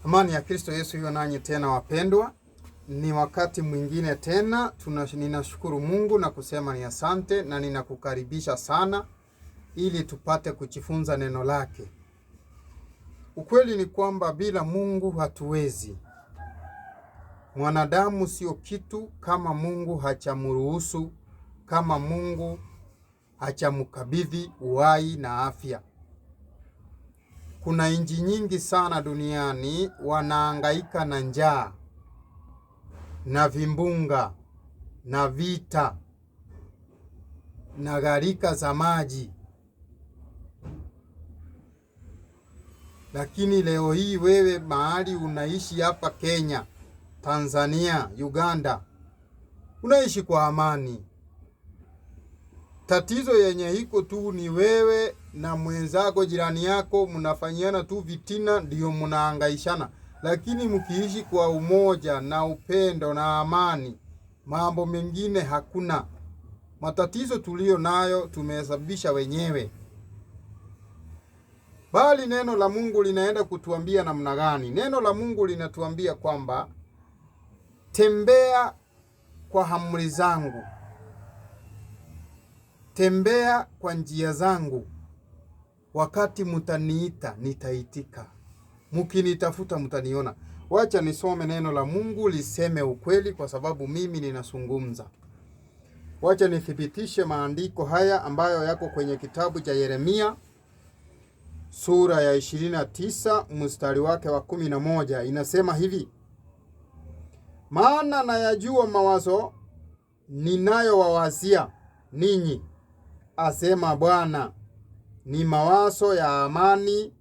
Amani ya Kristo Yesu iwe nanyi tena wapendwa. Ni wakati mwingine tena ninashukuru Mungu na kusema ni asante, na ninakukaribisha sana ili tupate kujifunza neno lake. Ukweli ni kwamba bila Mungu hatuwezi. Mwanadamu sio kitu kama Mungu hachamruhusu, kama Mungu hachamkabidhi uhai na afya. Kuna nchi nyingi sana duniani wanahangaika na njaa na vimbunga na vita na gharika za maji. Lakini leo hii wewe mahali unaishi hapa Kenya, Tanzania, Uganda, unaishi kwa amani. Tatizo yenye iko tu ni wewe na mwenzako, jirani yako, mnafanyiana tu vitina, ndio mnahangaishana. Lakini mkiishi kwa umoja na upendo na amani, mambo mengine hakuna. Matatizo tulio nayo tumesababisha wenyewe. Bali neno la Mungu linaenda kutuambia namna gani? Neno la Mungu linatuambia kwamba tembea kwa amri zangu, tembea kwa njia zangu, wakati mtaniita nitaitika, mkinitafuta mtaniona. Wacha nisome neno la Mungu liseme ukweli, kwa sababu mimi ninazungumza. Wacha nithibitishe maandiko haya ambayo yako kwenye kitabu cha Yeremia sura ya 29 mstari wake wa 11. Inasema hivi: maana nayajua mawazo ninayowawazia ninyi, asema Bwana, ni mawazo ya amani,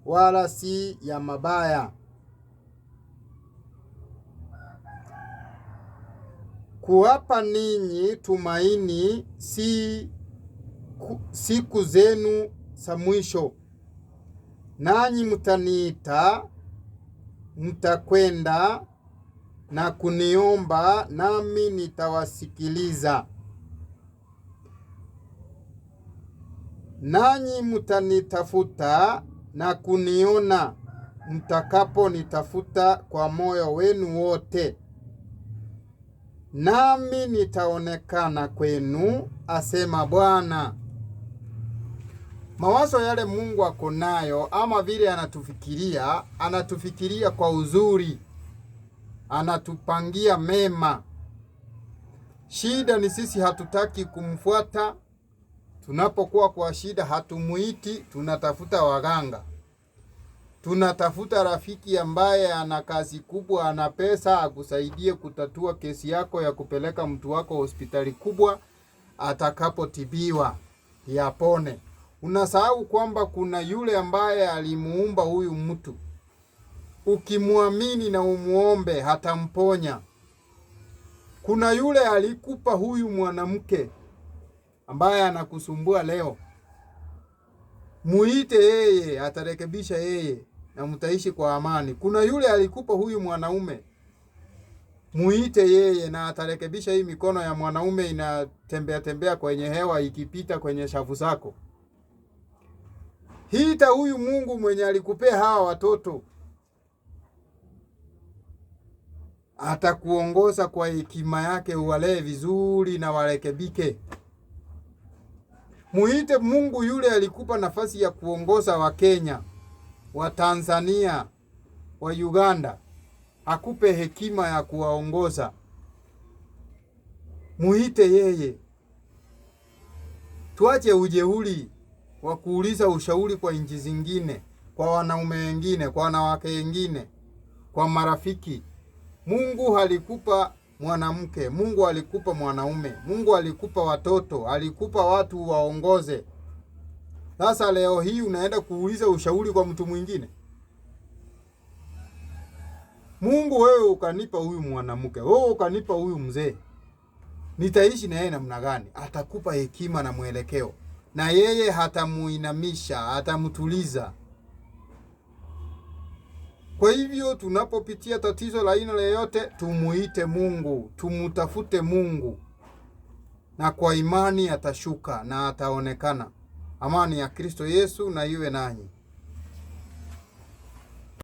wala si ya mabaya, kuwapa ninyi tumaini siku zenu za mwisho. Nanyi mtaniita, mtakwenda na kuniomba, nami nitawasikiliza. Nanyi mtanitafuta na kuniona, mtakapo nitafuta kwa moyo wenu wote, nami nitaonekana kwenu, asema Bwana. Mawazo yale Mungu ako nayo, ama vile anatufikiria kwa uzuri, anatupangia mema. Shida ni sisi hatutaki kumfuata. Tunapokuwa kwa shida hatumuiti, tunatafuta waganga. Tunatafuta rafiki ambaye ana kazi kubwa, ana pesa, akusaidie kutatua kesi yako ya kupeleka mtu wako hospitali kubwa atakapotibiwa yapone. Unasahau kwamba kuna yule ambaye alimuumba huyu mtu. Ukimwamini na umuombe hatamponya. Kuna yule alikupa huyu mwanamke ambaye anakusumbua leo. Muite yeye, atarekebisha yeye na mtaishi kwa amani. Kuna yule alikupa huyu mwanaume. Muite yeye na atarekebisha hii mikono ya mwanaume inatembea kwenye hewa ikipita kwenye shavu zako. Hita huyu Mungu mwenye alikupea hawa watoto. Atakuongoza kwa hekima yake, uwalee vizuri na warekebike. Muite Mungu yule alikupa nafasi ya kuongoza wa Kenya, wa Tanzania, wa Uganda. Akupe hekima ya kuwaongoza. Muite yeye. Tuache ujeuri wa kuuliza ushauri kwa nchi zingine, kwa wanaume wengine, kwa wanawake wengine, kwa marafiki. Mungu alikupa mwanamke, Mungu alikupa mwanaume, Mungu alikupa watoto, alikupa watu waongoze. Sasa leo hii unaenda kuuliza ushauri kwa mtu mwingine? Mungu, wewe ukanipa huyu mwanamke, wewe ukanipa huyu mzee, nitaishi na yeye namna gani? Atakupa hekima na mwelekeo, na yeye hatamuinamisha, hatamtuliza. Kwa hivyo tunapopitia tatizo la aina yoyote, tumuite Mungu, tumutafute Mungu, na kwa imani atashuka na ataonekana. Amani ya Kristo Yesu na iwe nanyi.